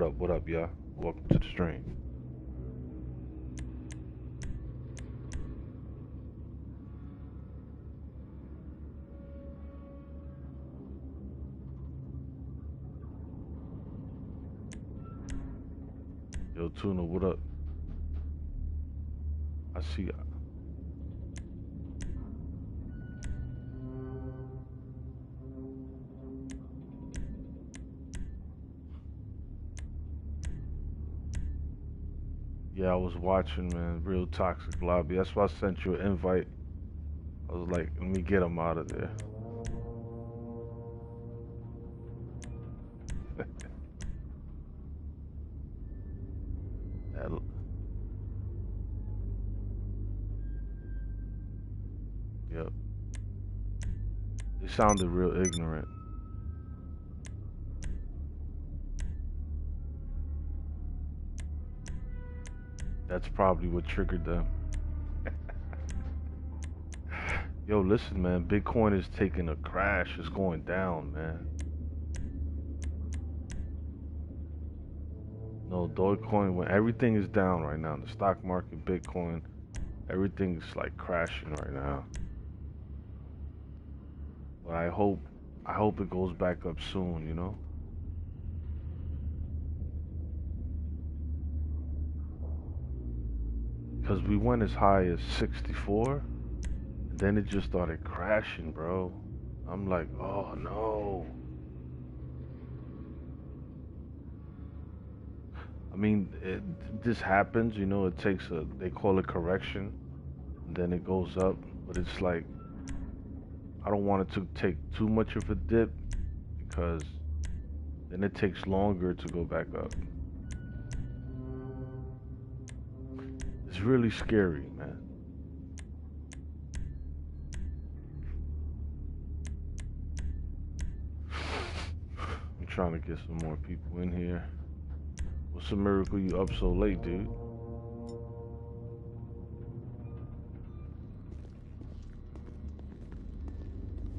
what up, y'all? Welcome to the stream. Yo, Tuna, what up? I see. Yeah, I was watching, man. Real toxic lobby. That's why I sent you an invite. I was like, let me get him out of there. That, yep. They sounded real ignorant. That's probably what triggered them. Yo, listen, man. Bitcoin is taking a crash. It's going down, man. No, Dogecoin, when everything is down right now, the stock market, Bitcoin, everything's like crashing right now. But I hope it goes back up soon, you know? Because we went as high as 64, and then it just started crashing, bro. I'm like, oh no. I mean, this happens, you know, it takes they call it correction, and then it goes up, but it's like, I don't want it to take too much of a dip, because then it takes longer to go back up. It's really scary, man. I'm trying to get some more people in here. What's a miracle you up so late, dude?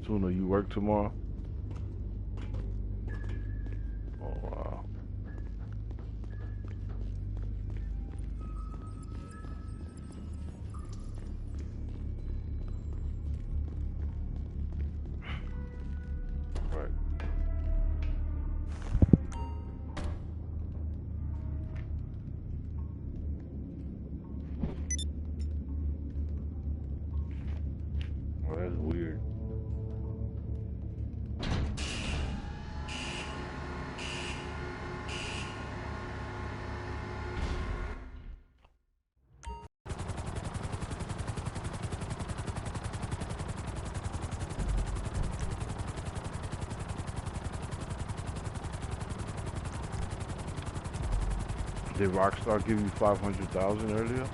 Tuna, you work tomorrow? Oh, wow. Right. Oh, that's weird. Did Rockstar give you 500,000 earlier?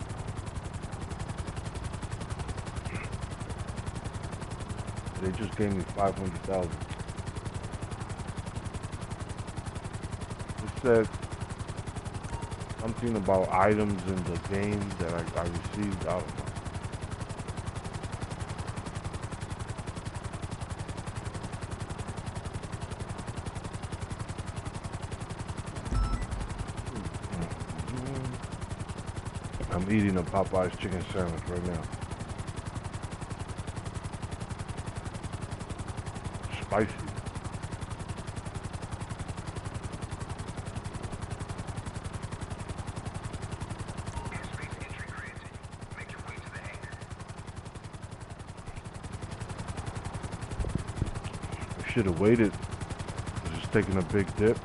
They just gave me 500,000. It said something about items in the game that I received. I don't know. I'm eating a Popeye's chicken sandwich right now. Spicy. I should have waited. It's just taking a big dip.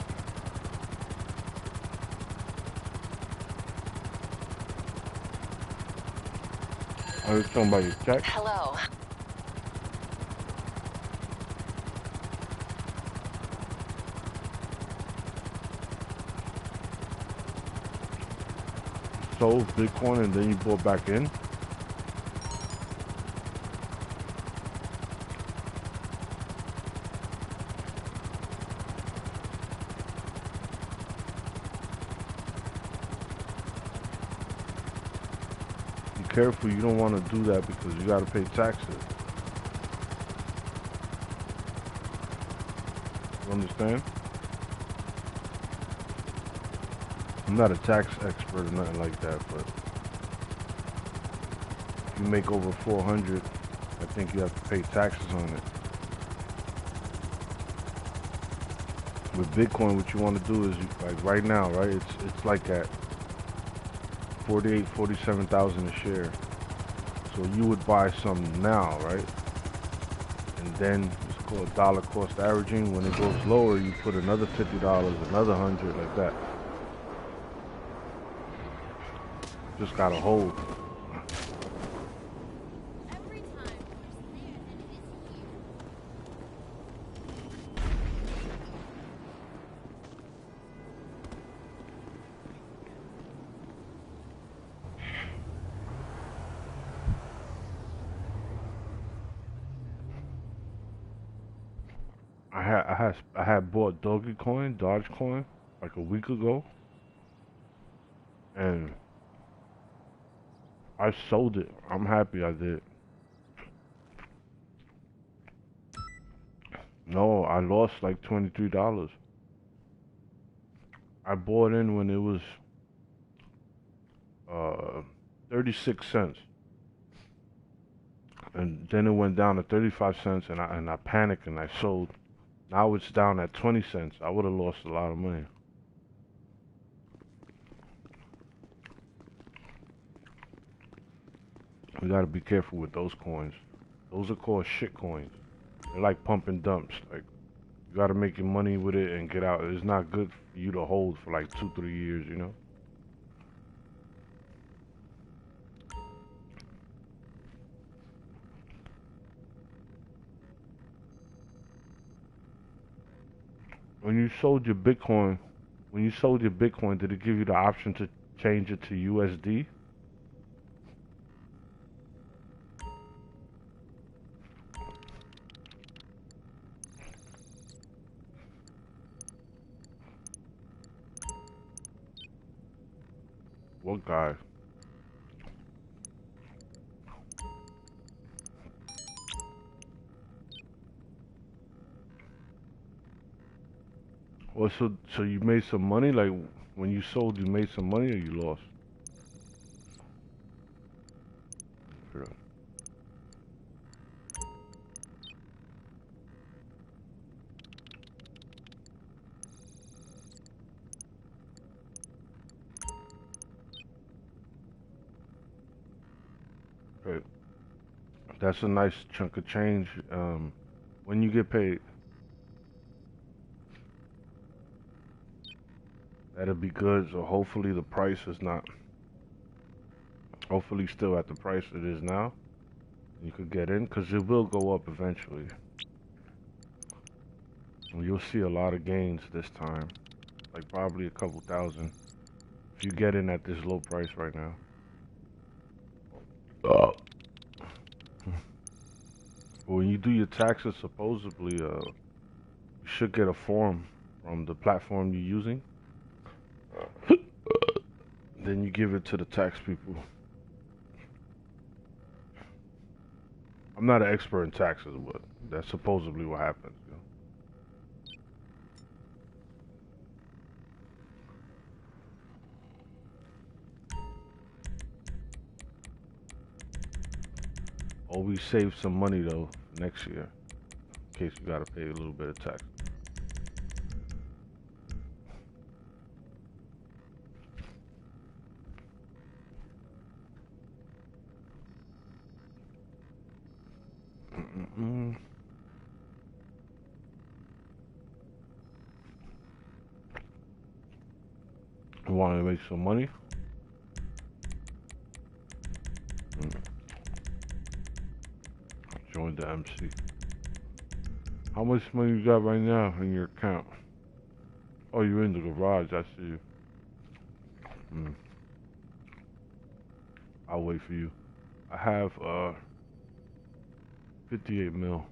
I was talking about your check. Hello. Sold Bitcoin and then you bought back in. Be careful, you don't want to do that because you got to pay taxes. You understand? I'm not a tax expert or nothing like that, but if you make over 400, I think you have to pay taxes on it. With Bitcoin, what you want to do is, like right now, right? It's like at 47,000 a share. So you would buy some now, right? And then it's called dollar cost averaging. When it goes lower, you put another $50, another 100, like that. Just gotta hold. I had bought Dogecoin, like a week ago, and I sold it. I'm happy I did. No, I lost like $23. I bought in when it was uh 36 cents, and then it went down to 35 cents, and I panicked and I sold. Now it's down at 20 cents. I would have lost a lot of money. We gotta be careful with those coins. Those are called shit coins. They're like pump and dumps. Like, you gotta make your money with it and get out. It's not good for you to hold for like 2, 3 years, you know? When you sold your Bitcoin, did it give you the option to change it to USD? What guy? Well, so you made some money? Like, when you sold, you made some money or you lost? Sure. Okay. That's a nice chunk of change. When you get paid, that'll be good. So hopefully the price is not, hopefully still at the price it is now. You could get in, because it will go up eventually. And you'll see a lot of gains this time. Like probably a couple thousand. If you get in at this low price right now. Uh, when you do your taxes, supposedly, you should get a form from the platform you're using. Then you give it to the tax people. I'm not an expert in taxes, but that's supposedly what happens. You know? Always save some money though next year, in case you gotta pay a little bit of tax. Mm-mm-mm. You want to make some money? Mm. Join the MC. How much money you got right now in your account? Oh, you're in the garage. I see you. Mm. I'll wait for you. I have 58 mil.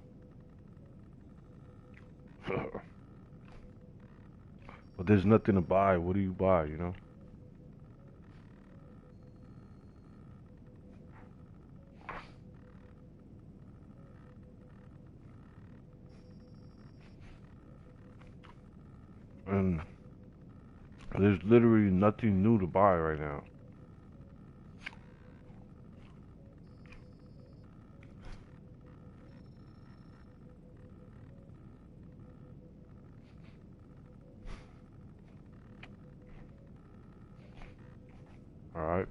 But there's nothing to buy. What do you buy, you know? And There's literally nothing new to buy right now. All right.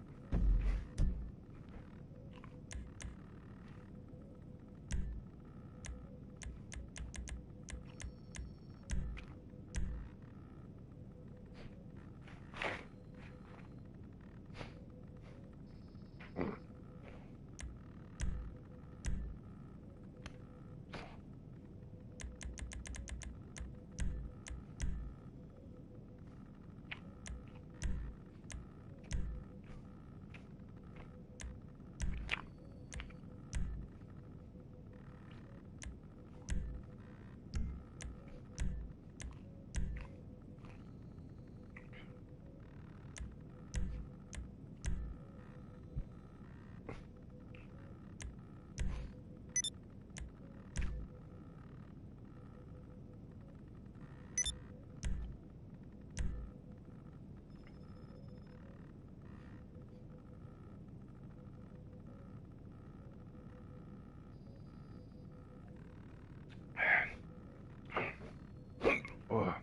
Oh, I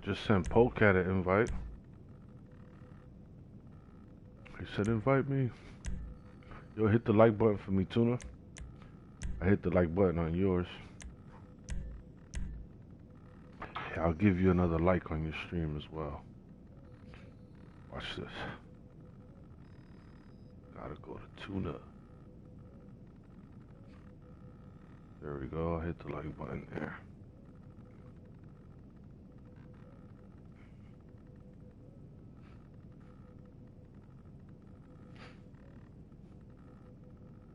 just sent Polecat an invite. He said invite me. Yo, hit the like button for me, Tuna. I hit the like button on yours. Yeah, I'll give you another like on your stream as well. Watch this. Gotta go to Tuna. There we go. I hit the like button there.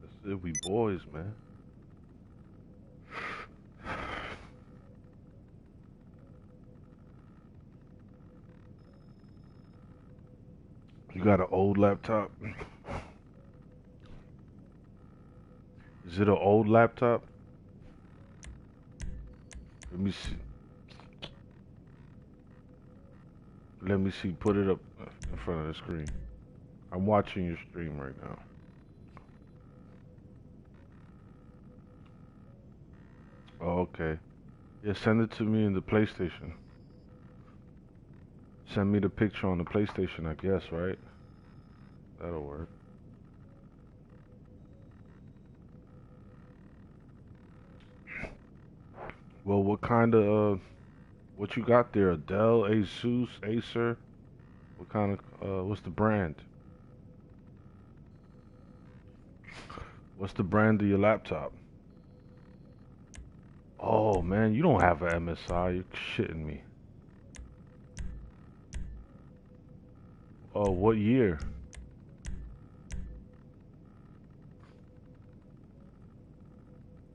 That's it. We boys, man. You got an old laptop? Is it an old laptop? Let me see. Let me see. Put it up in front of the screen. I'm watching your stream right now. Oh, okay. Yeah, send it to me in the PlayStation. Send me the picture on the PlayStation, I guess, right? That'll work. Well, what kind of, what you got there? A Dell, Asus, Acer? What kind of, what's the brand? What's the brand of your laptop? Oh, man, you don't have an MSI. You're shitting me. Oh, what year?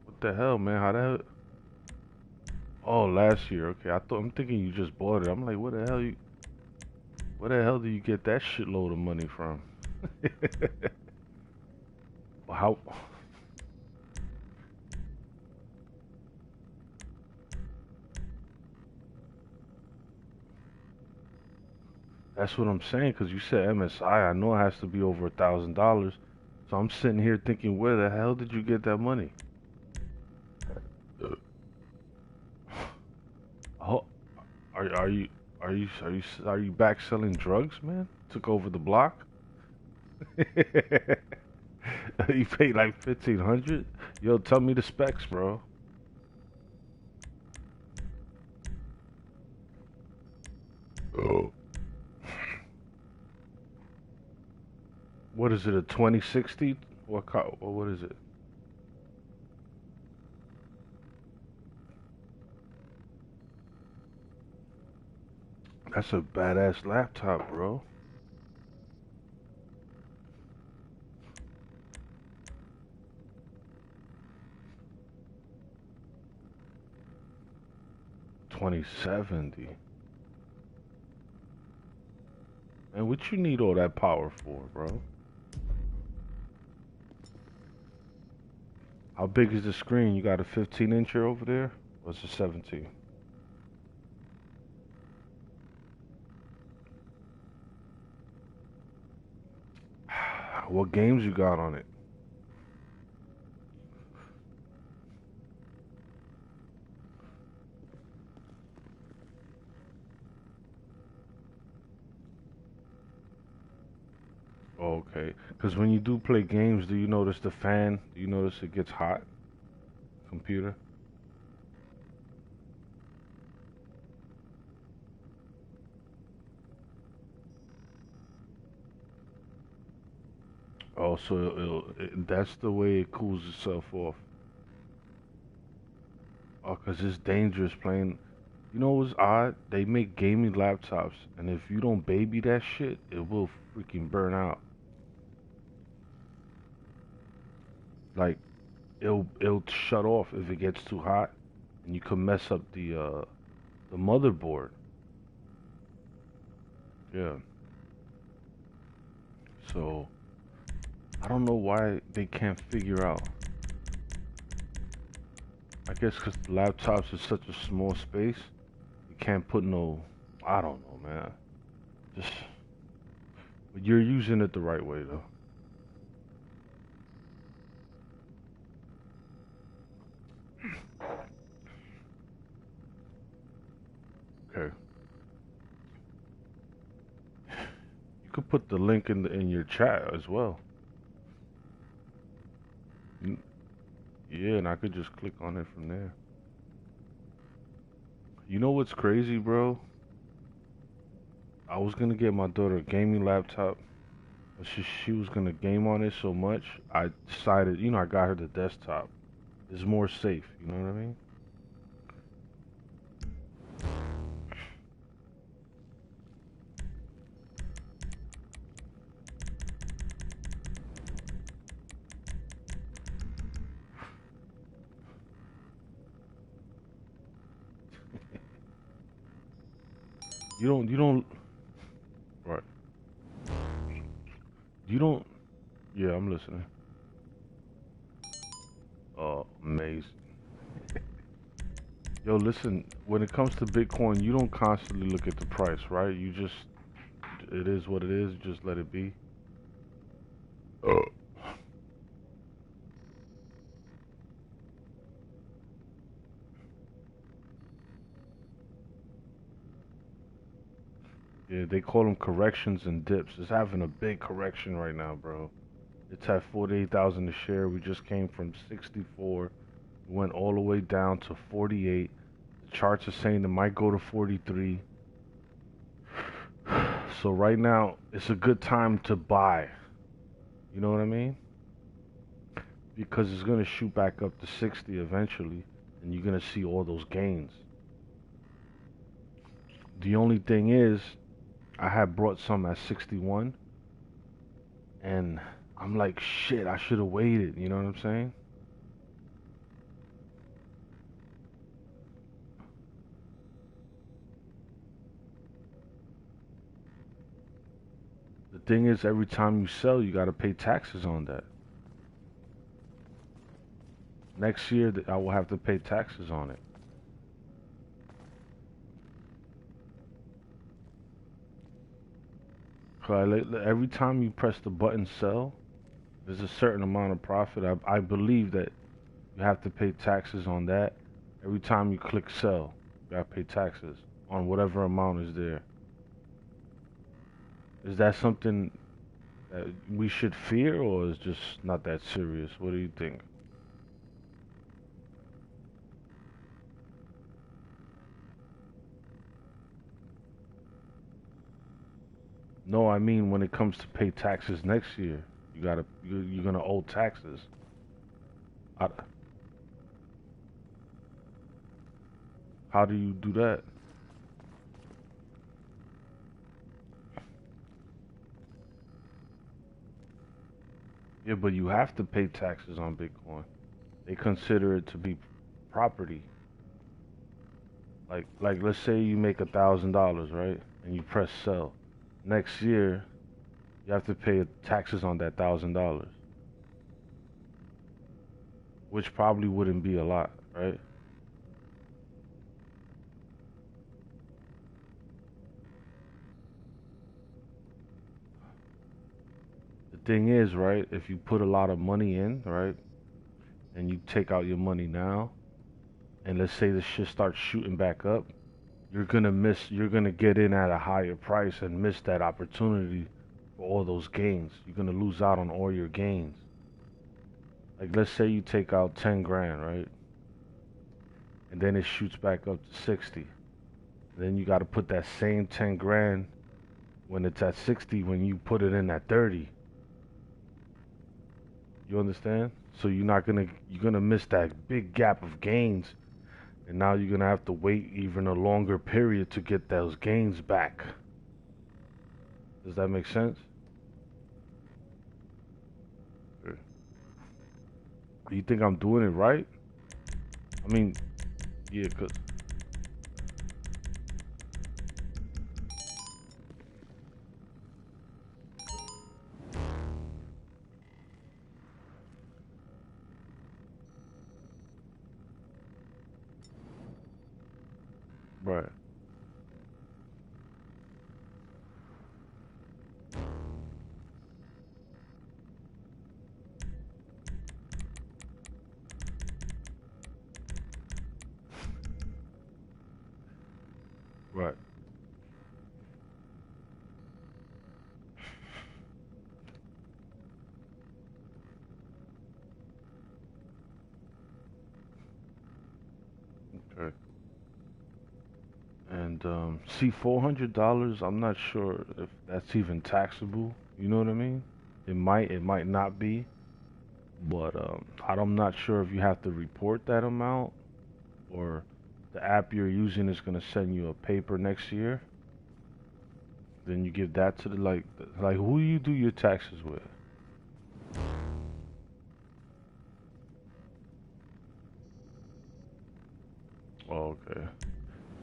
What the hell, man? How the hell? Oh, last year. Okay, I'm thinking you just bought it. I'm like, where the hell do you get that shitload of money from? How? That's what I'm saying, because you said MSI. I know it has to be over $1,000. So I'm sitting here thinking, where the hell did you get that money? Oh, are you are you back selling drugs, man? Took over the block? You paid like 1,500? Yo, tell me the specs, bro. Oh. What is it, a 2060? What is it? That's a badass laptop, bro. $2,070. And what you need all that power for, bro? How big is the screen? You got a 15 incher over there? Or is it 17? What games you got on it? Oh, okay. Because when you do play games, do you notice the fan? Do you notice it gets hot? Computer? Oh, so that's the way it cools itself off. Oh, 'cause it's dangerous playing. You know what's odd? They make gaming laptops, and if you don't baby that shit, it will freaking burn out. Like it'll shut off if it gets too hot, and you could mess up the motherboard. Yeah. So I don't know why they can't figure out. I guess 'cause the laptops is such a small space, you can't put no. I don't know, man. Just but you're using it the right way though. Okay. You could put the link in your chat as well. Mm, yeah, and I could just click on it from there. You know what's crazy, bro? I was gonna get my daughter a gaming laptop, but she was gonna game on it so much. I decided, I got her the desktop. It's more safe. You know what I mean? You don't. Right. You don't. Yeah, I'm listening. Oh, amazing. Yo, listen. When it comes to Bitcoin, you don't constantly look at the price, right? It is what it is. Just let it be. Uh, Yeah, they call them corrections and dips. It's having a big correction right now, bro. It's at 48,000 a share. We just came from 64. We went all the way down to 48. The charts are saying it might go to 43. So right now, it's a good time to buy. You know what I mean? Because it's going to shoot back up to 60 eventually, and you're going to see all those gains. The only thing is, I had brought some at 61, and I'm like, shit, I should have waited. You know what I'm saying? The thing is, every time you sell, you got to pay taxes on that. Next year, I will have to pay taxes on it. Every time you press the button sell, there's a certain amount of profit. I believe that you have to pay taxes on that. Every time you click sell, you got to pay taxes on whatever amount is there. Is that something that we should fear, or is just not that serious? What do you think? No, I mean when it comes to pay taxes next year, you're gonna owe taxes. I, how do you do that? Yeah, but you have to pay taxes on Bitcoin. They consider it to be property. Like let's say you make $1,000, right? And you press sell. Next year, you have to pay taxes on that $1,000, which probably wouldn't be a lot, right? The thing is, right, if you put a lot of money in, right, and you take out your money now, and let's say the shit starts shooting back up, you're gonna get in at a higher price and miss that opportunity for all those gains. You're gonna lose out on all your gains. Like let's say you take out 10 grand, right? And then it shoots back up to 60. Then you gotta put that same 10 grand when it's at 60 when you put it in at 30. You understand? So you're gonna miss that big gap of gains, and now you're gonna have to wait even a longer period to get those gains back. Does that make sense? You think I'm doing it right? I mean, yeah, cause right, right. Okay. And see, $400. I'm not sure if that's even taxable. You know what I mean? It might not be. But I'm not sure if you have to report that amount or the app you're using is gonna send you a paper next year. Then you give that to the like who you do your taxes with. Oh, okay.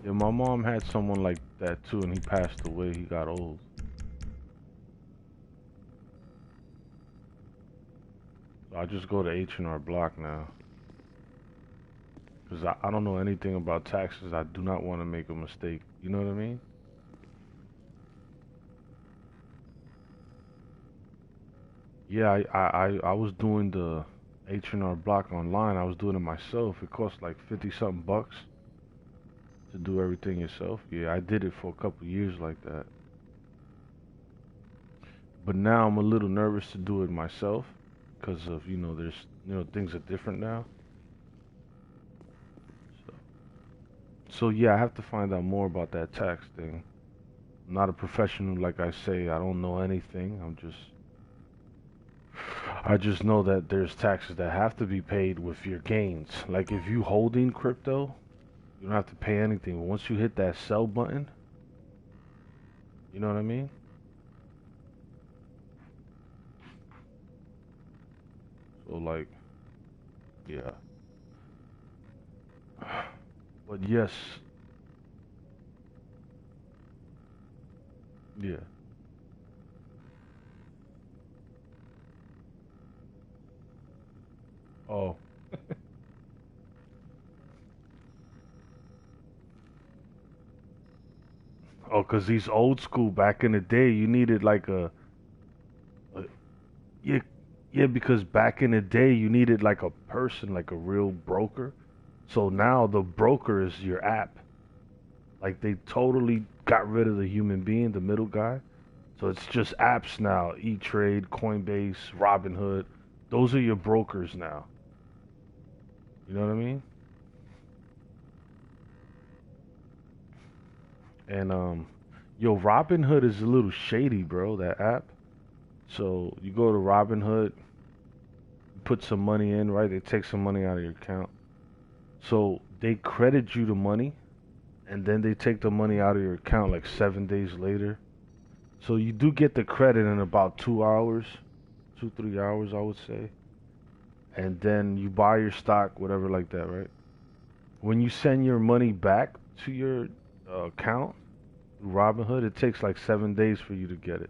Yeah, my mom had someone like that too, and he passed away. He got old. So I just go to H&R Block now. Because I don't know anything about taxes. I do not want to make a mistake. You know what I mean? Yeah, I was doing the H&R Block online. I was doing it myself. It cost like 50 something bucks to do everything yourself. Yeah, I did it for a couple years like that. But now I'm a little nervous to do it myself because of, there's, things are different now. So, so yeah, I have to find out more about that tax thing. I'm not a professional, like I say. I don't know anything. I just know that there's taxes that have to be paid with your gains. Like if you holding crypto, you don't have to pay anything. But once you hit that sell button, you know what I mean? So like, yeah. But yes, yeah. Oh, oh, 'cause these old school back in the day, you needed like a yeah, yeah, because back in the day you needed like a person, like a real broker. So now the broker is your app. Like they totally got rid of the human being, the middle guy. So it's just apps now. E-Trade, Coinbase, Robinhood. Those are your brokers now. You know what I mean? And yo, Robinhood is a little shady, bro, that app. So you go to Robinhood, put some money in, right? They take some money out of your account. So they credit you the money and then they take the money out of your account like 7 days later. So you do get the credit in about 2 hours, 2, 3 hours, I would say. And then you buy your stock, whatever like that, right? When you send your money back to your account, Robinhood, it takes like 7 days for you to get it.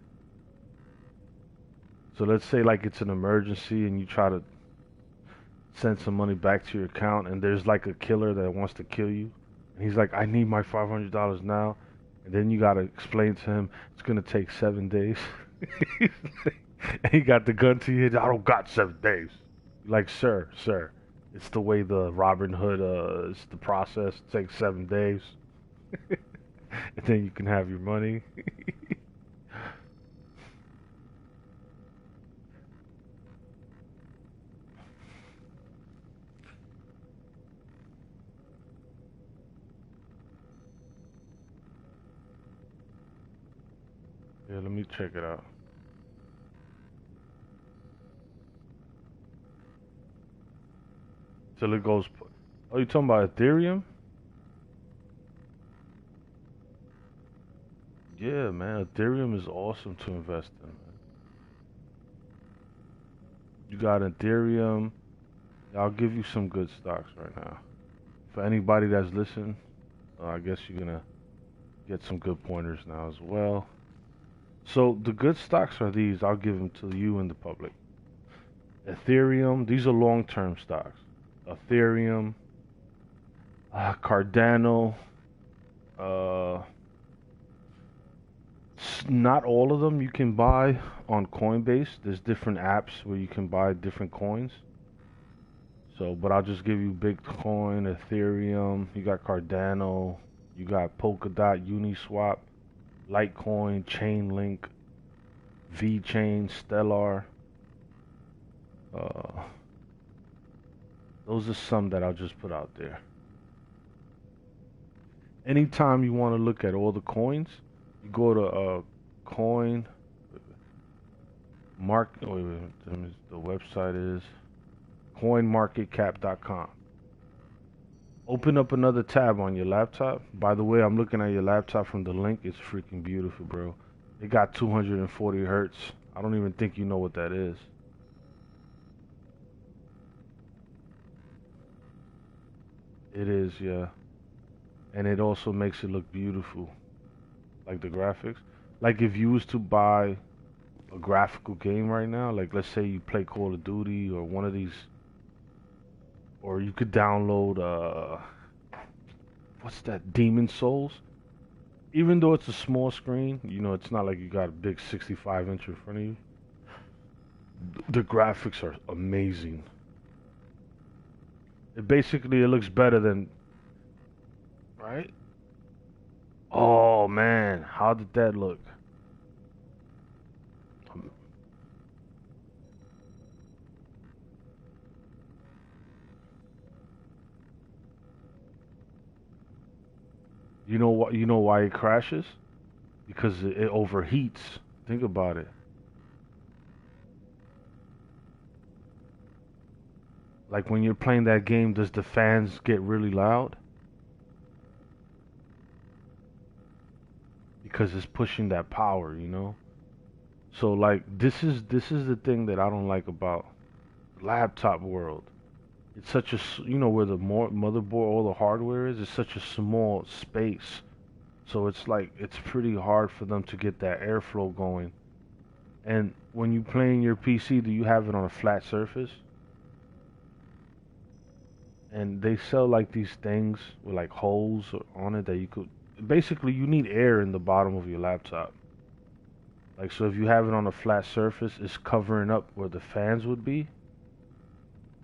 So let's say like it's an emergency and you try to send some money back to your account and there's like a killer that wants to kill you. And he's like, I need my $500 now. And then you gotta explain to him it's gonna take 7 days. And he got the gun to you. I don't got 7 days. Like, sir, it's the way the Robin Hood, it's the process. It takes 7 days, and then you can have your money. Yeah, let me check it out. Till it goes. Oh, you talking about Ethereum? Yeah, man, Ethereum is awesome to invest in. Man. You got Ethereum. I'll give you some good stocks right now. For anybody that's listening, I guess you're gonna get some good pointers now as well. So the good stocks are these. I'll give them to you and the public. Ethereum. These are long-term stocks. Ethereum, Cardano. Uh, not all of them you can buy on Coinbase. There's different apps where you can buy different coins. So, but I'll just give you Bitcoin, Ethereum. You got Cardano. You got Polkadot, Uniswap, Litecoin, Chainlink, VChain, Stellar. Uh, those are some that I'll just put out there. Anytime you want to look at all the coins, you go to coin mark. The website is coinmarketcap.com. Open up another tab on your laptop. By the way, I'm looking at your laptop from the link. It's freaking beautiful, bro. It got 240 hertz. I don't even think you know what that is. It is, yeah. And it also makes it look beautiful. Like the graphics. Like if you was to buy a graphical game right now, like let's say you play Call of Duty or one of these, or you could download what's that, Demon Souls. Even though it's a small screen, you know, it's not like you got a big 65-inch in front of you. The graphics are amazing. It looks better than, right? Oh man, how did that look? Um, You know what? You know why it crashes? Because it overheats. Think about it. Like when you're playing that game, does the fans get really loud? Because it's pushing that power, you know? So like this is the thing that I don't like about laptop world. It's such a you know where the more motherboard, all the hardware is, it's such a small space. So it's like it's pretty hard for them to get that airflow going. And when you playing your PC, do you have it on a flat surface? And they sell like these things with like holes on it that you could basically you need air in the bottom of your laptop. Like so if you have it on a flat surface, it's covering up where the fans would be.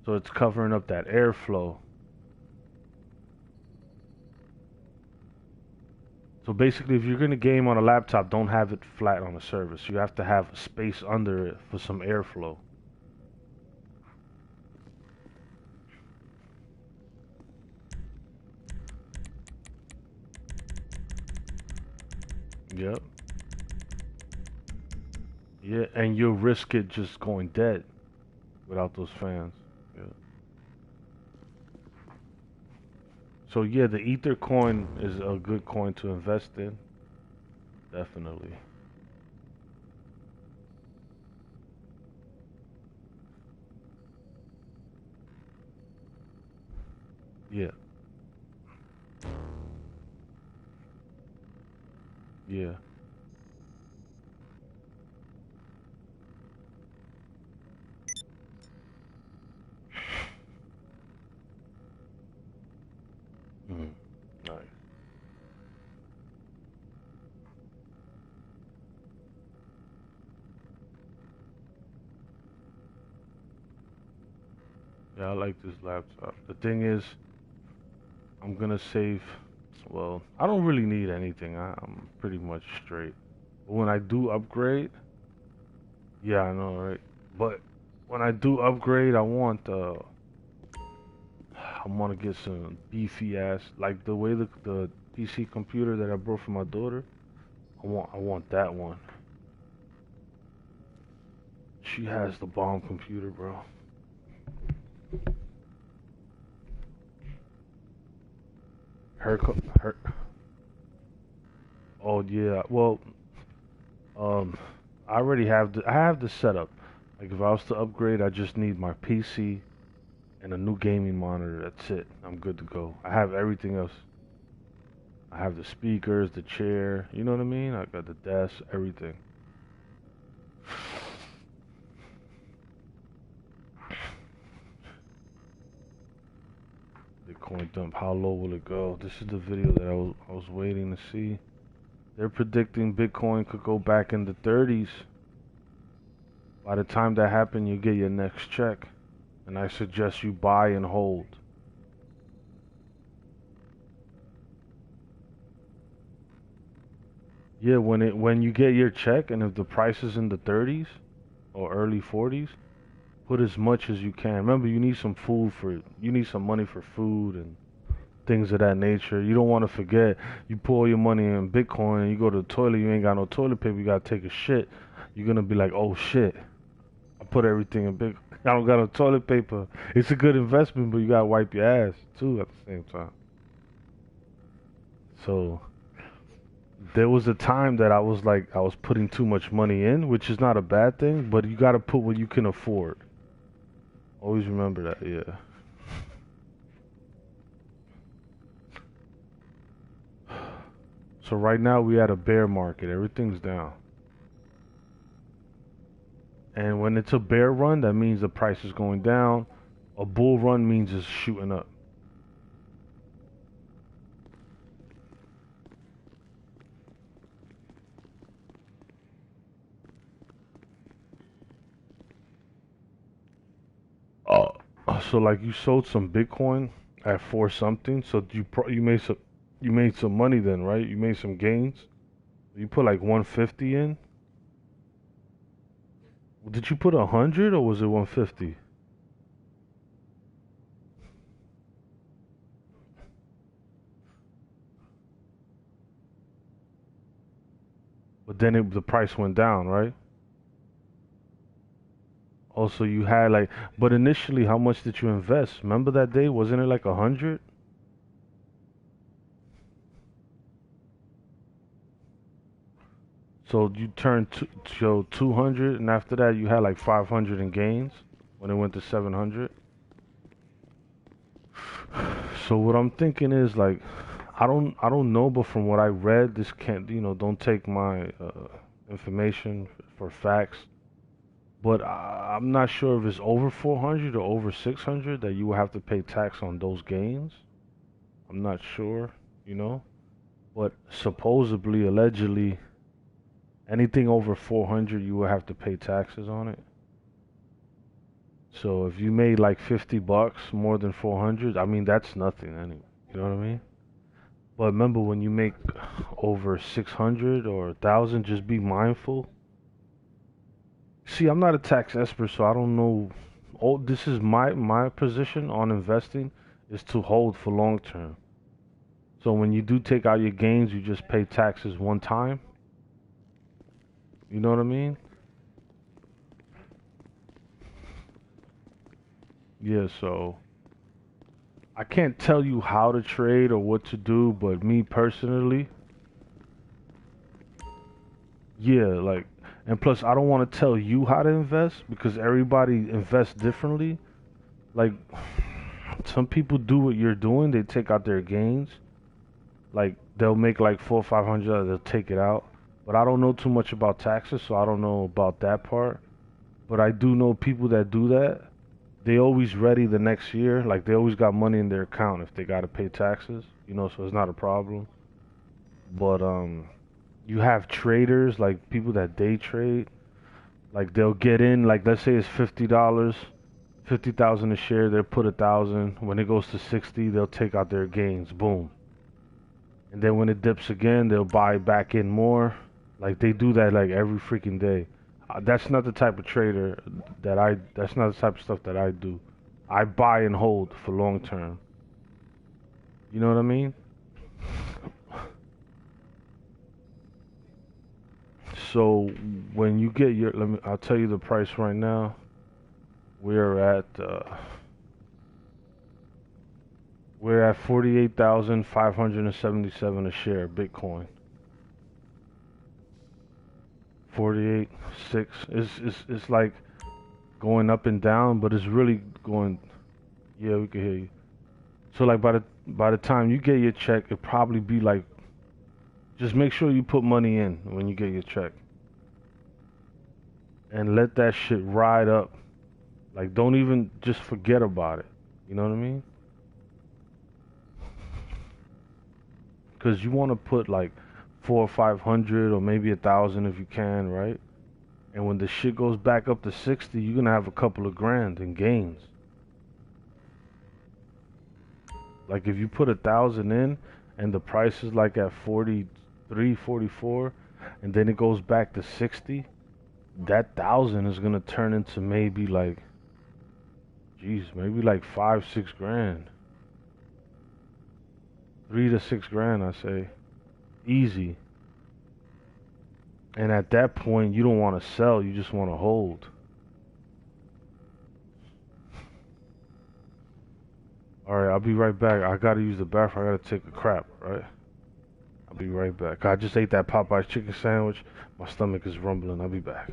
So it's covering up that airflow. So basically if you're gonna game on a laptop, don't have it flat on a surface. You have to have space under it for some airflow. Yep. Yeah, and you'll risk it just going dead without those fans. Yeah. So yeah, the Ether coin is a good coin to invest in. Definitely. Yeah. Yeah. Mm. Nice. Yeah, I like this laptop. The thing is, I'm gonna save. Well, I don't really need anything. I'm pretty much straight. But when I do upgrade, yeah, I know, right? But when I do upgrade, I want to get some beefy ass, like the way the PC computer that I brought for my daughter. I want that one. She has the bomb computer, bro. Her. Oh yeah. Well, um, I have the setup. Like if I was to upgrade, I just need my PC and a new gaming monitor. That's it. I'm good to go. I have everything else. I have the speakers, the chair. You know what I mean? I got the desk, everything. Bitcoin dump. How low will it go? This is the video that I was waiting to see. They're predicting Bitcoin could go back in the 30s. By the time that happens, you get your next check. And I suggest you buy and hold. Yeah, when you get your check and if the price is in the 30s or early 40s, put as much as you can. Remember, you need some money for food and things of that nature. You don't want to forget. You pull all your money in Bitcoin and you go to the toilet, you ain't got no toilet paper, you gotta take a shit. You're gonna be like, oh shit, I put everything in Bitcoin. I don't got no toilet paper. It's a good investment, but you gotta wipe your ass too at the same time. So there was a time that I was like, I was putting too much money in, which is not a bad thing, but you gotta put what you can afford. Always remember that, yeah. So right now we at a bear market. Everything's down. And when it's a bear run, that means the price is going down. A bull run means it's shooting up. Uh, so like you sold some Bitcoin at four something, so you made some money then, right? You made some gains. You put like 150 in. Did you put 100 or was it 150? But then the price went down, right? Also, you had like, but initially, how much did you invest? Remember that day? Wasn't it like 100? So you turned to 200, and after that, you had like 500 in gains when it went to 700. So what I'm thinking is like, I don't know, but from what I read, this can't, don't take my information for facts. But I'm not sure if it's over 400 or over 600 that you will have to pay tax on those gains. I'm not sure, you know. But supposedly, allegedly, anything over 400, you will have to pay taxes on it. So if you made like 50 bucks more than 400, I mean, that's nothing anyway. You know what I mean? But remember, when you make over 600 or 1,000, just be mindful. See, I'm not a tax expert, so I don't know. Oh, this is my position on investing is to hold for long term. So when you do take out your gains, you just pay taxes one time. You know what I mean? Yeah, so I can't tell you how to trade or what to do, but me personally, yeah, like, and plus I don't want to tell you how to invest because everybody invests differently. Like, some people do what you're doing, they take out their gains. Like, they'll make like 400 or 500, they'll take it out. But I don't know too much about taxes, so I don't know about that part. But I do know people that do that. They always ready the next year. Like, they always got money in their account if they got to pay taxes, so it's not a problem. But you have traders, like people that day trade. Like, they'll get in, like, let's say it's $50. 50,000 a share, they'll put 1,000. When it goes to 60, they'll take out their gains. Boom. And then when it dips again, they'll buy back in more. Like they do that like every freaking day. That's not the type of trader that's not the type of stuff that I do. I buy and hold for long term. You know what I mean? So when you get your, I'll tell you the price right now. We're at 48,577 a share Bitcoin. 48.6. It's like going up and down, but it's really going. Yeah, we can hear you. So like by the time you get your check, it'll probably be like, just make sure you put money in when you get your check, and let that shit ride up. Like don't even just forget about it. You know what I mean? Because you want to put like 400 or 500 or maybe 1,000 if you can, right? And when the shit goes back up to 60, you're gonna have a couple of grand in gains. Like if you put 1,000 in and the price is like at 43, 44, and then it goes back to 60, that 1,000 is gonna turn into maybe like, geez, maybe like 5, 6 grand. 3 to 6 grand, I say. Easy. And at that point, you don't want to sell, you just want to hold. Alright, I'll be right back. I gotta use the bathroom. I gotta take a crap, right? I'll be right back. I just ate that Popeye's chicken sandwich. My stomach is rumbling. I'll be back.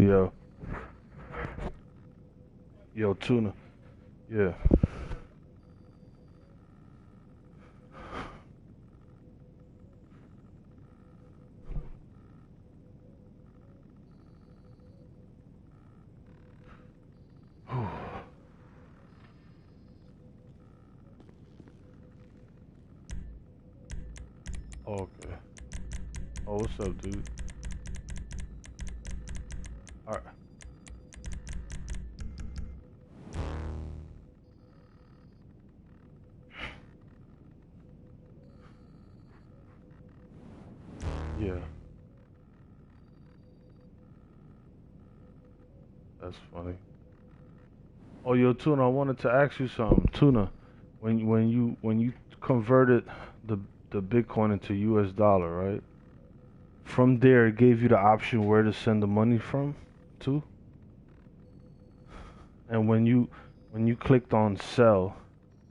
Yo, yo, tuna. Yeah. Okay. Oh, what's up, dude? All right. Yeah, that's funny. Oh, yo, tuna. I wanted to ask you something, tuna. When you converted the the Bitcoin into US dollar, right? From there, it gave you the option where to send the money from, to. And when you clicked on sell,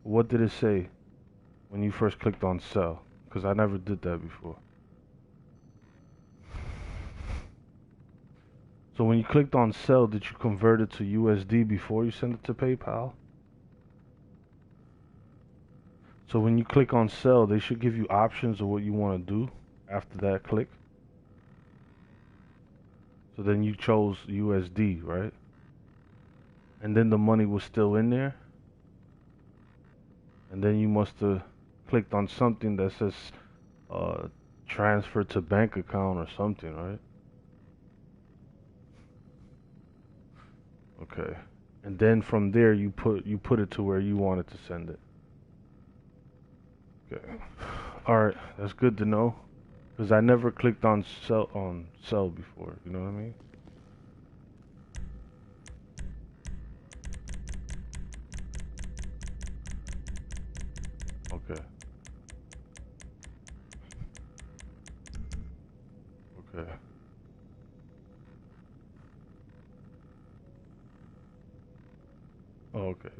what did it say when you first clicked on sell? Because I never did that before. So when you clicked on sell, did you convert it to USD before you send it to PayPal? So when you click on sell, they should give you options of what you want to do after that click. So then you chose USD, right? And then the money was still in there. And then you must have clicked on something that says uh, transfer to bank account or something, right? Okay. And then from there you put it to where you wanted to send it. Okay. All right, that's good to know. Cause I never clicked on sell before. You know what I mean? Okay. Okay. Oh, okay.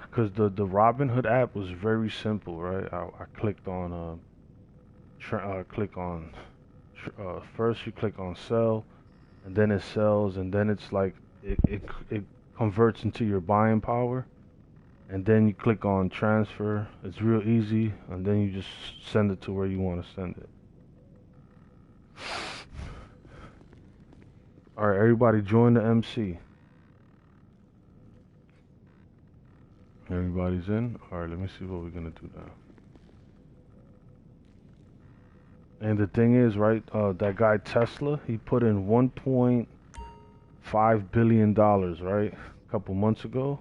Because the Robinhood app was very simple, right? I clicked on click on first you click on sell, and then it sells, and then it's like it converts into your buying power, and then you click on transfer. It's real easy, and then you just send it to where you want to send it. All right, everybody join the MC. Everybody's in. All right, let me see what we're gonna do now. And the thing is, right, that guy Tesla, he put in $1.5 billion, right, a couple months ago,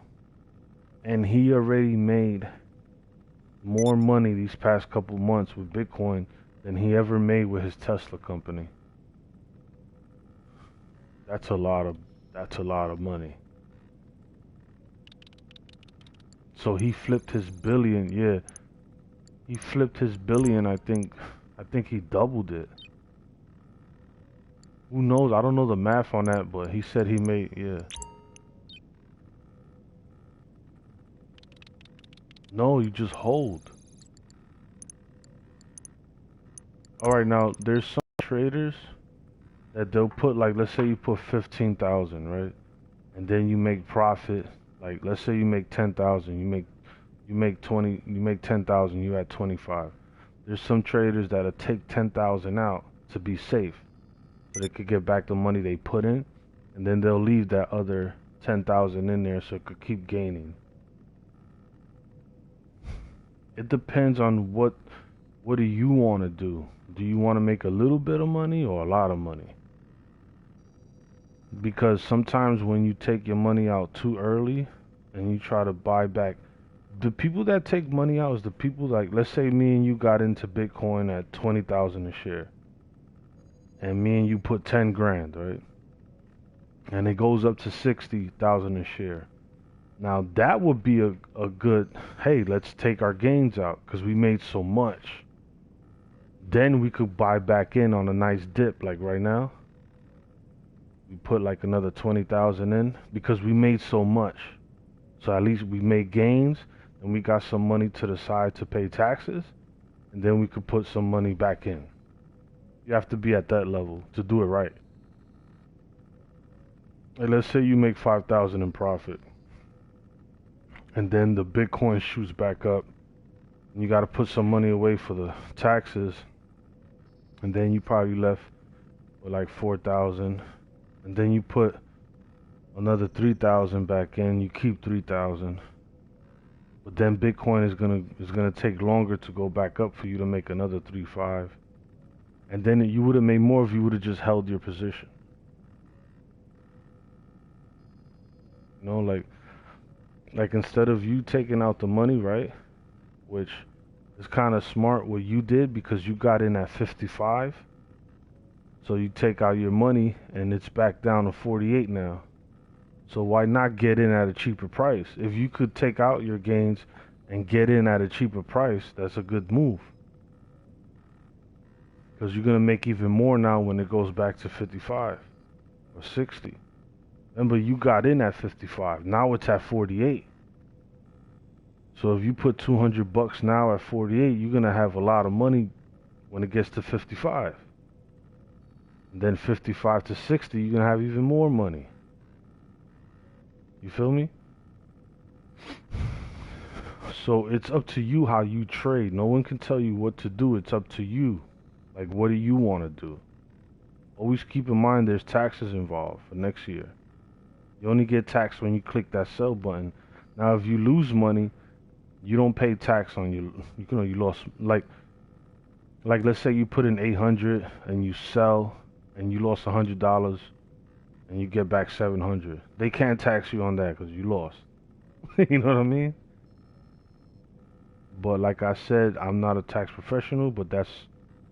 and he already made more money these past couple months with Bitcoin than he ever made with his Tesla company. That's a lot of that's a lot of money. So he flipped his billion, yeah. He flipped his billion, I think he doubled it. Who knows? I don't know the math on that, but he said he made, yeah. No, you just hold. All right, now there's some traders that they'll put, like, let's say you put 15,000, right? And then you make profit. Like, let's say you make 10,000, you make 20, you make 10,000, you at 25. There's some traders that'll take 10,000 out to be safe, so they could get back the money they put in, and then they'll leave that other 10,000 in there so it could keep gaining. It depends on what do you want to do? Do you want to make a little bit of money or a lot of money? Because sometimes when you take your money out too early and you try to buy back, the people that take money out is the people, like, let's say me and you got into Bitcoin at 20,000 a share, and me and you put 10 grand, right? And it goes up to 60,000 a share. Now that would be a good, hey, let's take our gains out because we made so much. Then we could buy back in on a nice dip, like right now. We put like another 20,000 in because we made so much. So at least we made gains and we got some money to the side to pay taxes, and then we could put some money back in. You have to be at that level to do it right. Like, let's say you make 5,000 in profit, and then the Bitcoin shoots back up, and you got to put some money away for the taxes, and then you probably left with like 4,000, and then you put another 3,000 back in. You keep 3,000, but then Bitcoin is gonna take longer to go back up for you to make another 3.5, and then you would have made more if you would have just held your position. You know, like instead of you taking out the money, right? Which is kind of smart what you did because you got in at 55. So you take out your money and it's back down to 48 now. So why not get in at a cheaper price? If you could take out your gains and get in at a cheaper price, that's a good move. Because you're going to make even more now when it goes back to 55 or 60. Remember, you got in at 55. Now it's at 48. So if you put 200 bucks now at 48, you're going to have a lot of money when it gets to 55. And then 55 to 60, you're going to have even more money. You feel me? So it's up to you how you trade. No one can tell you what to do. It's up to you. Like, what do you want to do? Always keep in mind there's taxes involved for next year. You only get taxed when you click that sell button. Now, if you lose money, you don't pay tax on you lost, like let's say you put in 800 and you sell and you lost $100 and you get back 700. They can't tax you on that because you lost. You know what I mean? But like I said, I'm not a tax professional, but that's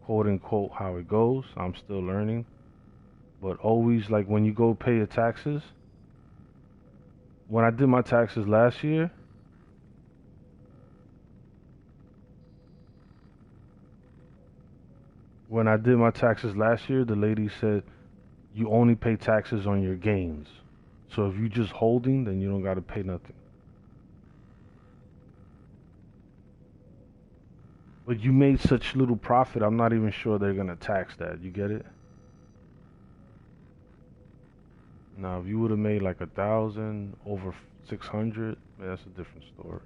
quote unquote how it goes. I'm still learning. But always, like, when you go pay your taxes, when I did my taxes last year, the lady said you only pay taxes on your gains. So if you just holding, then you don't got to pay nothing. But you made such little profit, I'm not even sure they're going to tax that. You get it? Now, if you would have made like 1,000 over 600, man, that's a different story.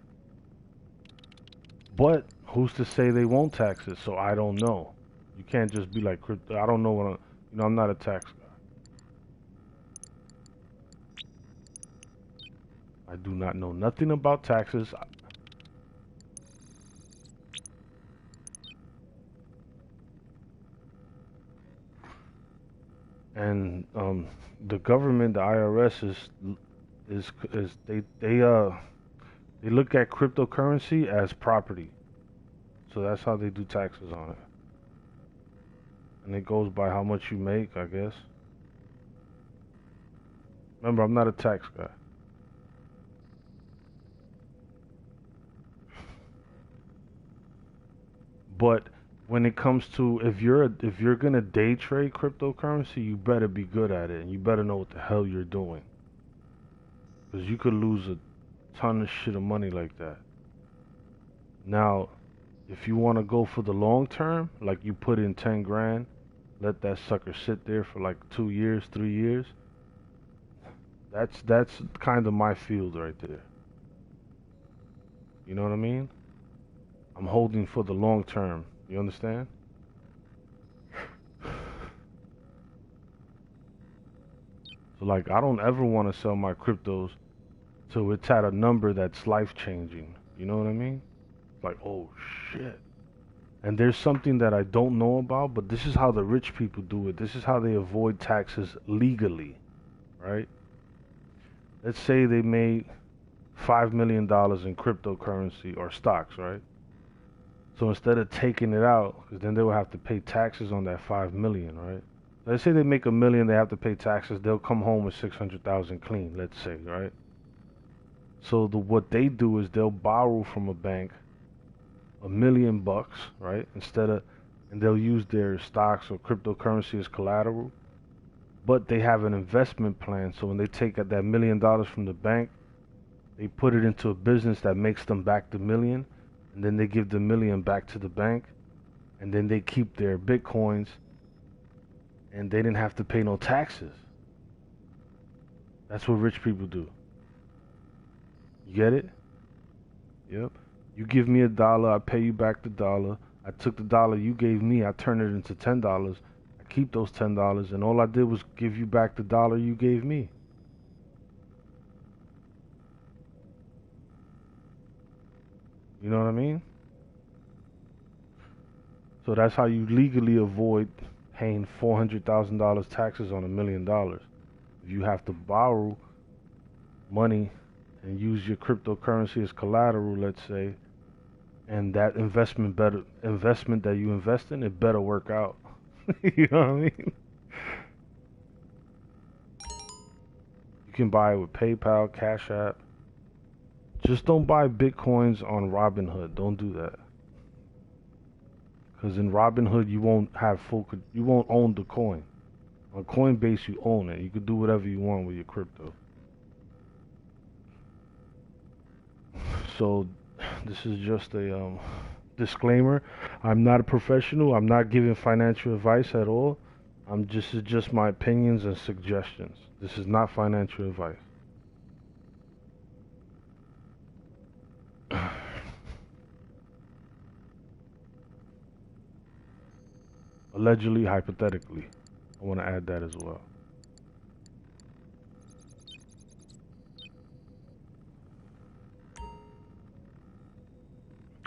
But who's to say they won't tax it? So I don't know. You can't just be like crypto. I don't know I'm not a tax guy. I do not know nothing about taxes. And the government, the IRS is they look at cryptocurrency as property. So that's how they do taxes on it. And it goes by how much you make, I guess. Remember, I'm not a tax guy. But when it comes to if you're gonna day trade cryptocurrency, you better be good at it and you better know what the hell you're doing. Because you could lose a ton of shit of money like that. Now, if you want to go for the long term, like you put in 10 grand, let that sucker sit there for like 2 years, 3 years. That's kind of my field right there. You know what I mean? I'm holding for the long term. You understand? So like I don't ever want to sell my cryptos till it's at a number that's life changing. You know what I mean? Like, oh shit. And there's something that I don't know about, but this is how the rich people do it. This is how they avoid taxes legally, right? Let's say they made $5 million in cryptocurrency or stocks, right? So instead of taking it out, because then they will have to pay taxes on that 5 million, right? Let's say they make $1 million, they have to pay taxes. They'll come home with 600,000 clean, let's say, right? So what they do is they'll borrow from a bank $1 million, right? And they'll use their stocks or cryptocurrency as collateral. But they have an investment plan. So when they take that $1 million from the bank, they put it into a business that makes them back the million, and then they give the million back to the bank, and then they keep their bitcoins, and they didn't have to pay no taxes. That's what rich people do. You get it? Yep. You give me $1, I pay you back the dollar. I took the dollar you gave me, I turned it into $10. I keep those $10, and all I did was give you back the dollar you gave me. You know what I mean? So that's how you legally avoid paying $400,000 taxes on $1 million. If you have to borrow money and use your cryptocurrency as collateral, let's say, and that investment that you invest in, it better work out. You know what I mean? You can buy it with PayPal, Cash App. Just don't buy Bitcoins on Robinhood. Don't do that. Because in Robinhood, you won't own the coin. On Coinbase, you own it. You can do whatever you want with your crypto. So, this is just a disclaimer. I'm not a professional. I'm not giving financial advice at all. This is just my opinions and suggestions. This is not financial advice. Allegedly, hypothetically. I want to add that as well.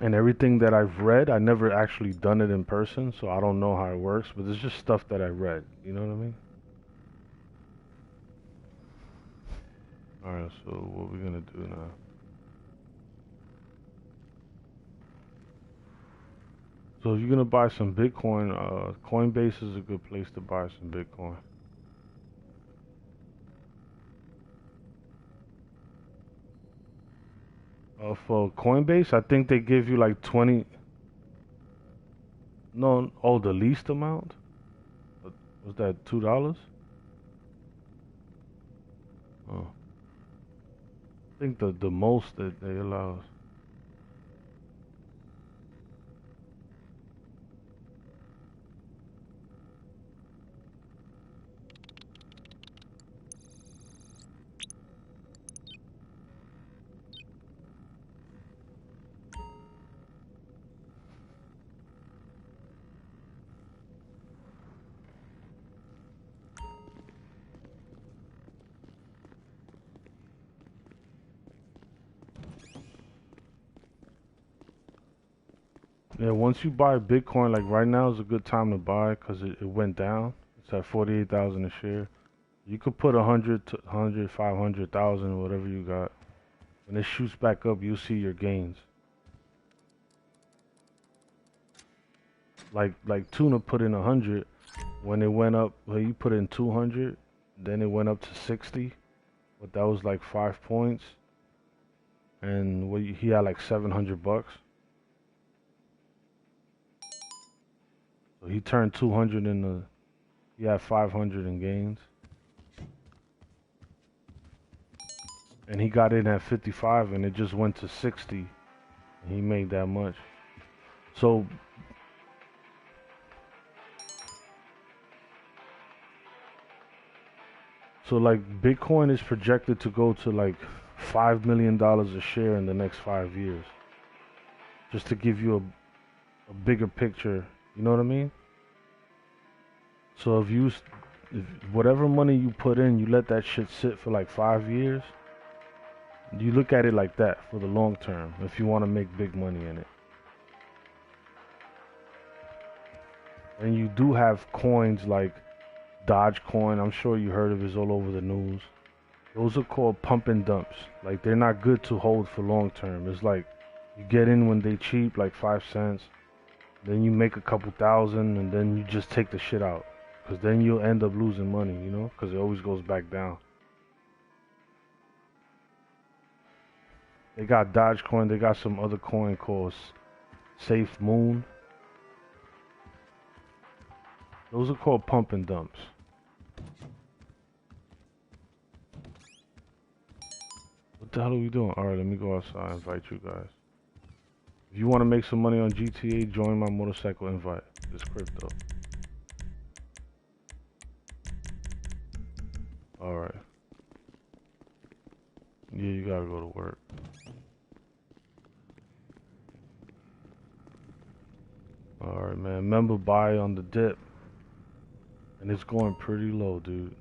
And everything that I've read, I never actually done it in person, so I don't know how it works, but it's just stuff that I read. You know what I mean? Alright, so what we're gonna do now. So if you're gonna buy some Bitcoin, Coinbase is a good place to buy some Bitcoin. For Coinbase, I think they give you like 20. No, oh, the least amount? Was that $2? Oh. I think the most that they allow us. Yeah, once you buy Bitcoin, like right now is a good time to buy because it went down. It's at 48,000 a share. You could put 100 to 100, 500,000, whatever you got. When it shoots back up, you'll see your gains. Like Tuna put in 100. When it went up, well, you put in 200. Then it went up to 60. But that was like 5 points. And he had like $700. So he turned 200 he had 500 in gains. And he got in at 55 and it just went to 60. And he made that much. So like Bitcoin is projected to go to like $5 million a share in the next 5 years. Just to give you a bigger picture, you know what I mean? So if whatever money you put in, you let that shit sit for like 5 years, you look at it like that for the long term if you want to make big money in it. And you do have coins like Dogecoin, I'm sure you heard of it, it's all over the news. Those are called pump and dumps. Like they're not good to hold for long term. It's like you get in when they cheap, like 5 cents. Then you make a couple thousand and then you just take the shit out. Because then you'll end up losing money, you know? Because it always goes back down. They got Dogecoin. They got some other coin called Safe Moon. Those are called pump and dumps. What the hell are we doing? Alright, let me go outside and invite you guys. If you want to make some money on GTA, join my motorcycle invite. It's Cripto. Alright. Yeah, you gotta go to work. Alright, man. Remember, buy on the dip. And it's going pretty low, dude.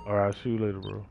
Alright, see you later, bro.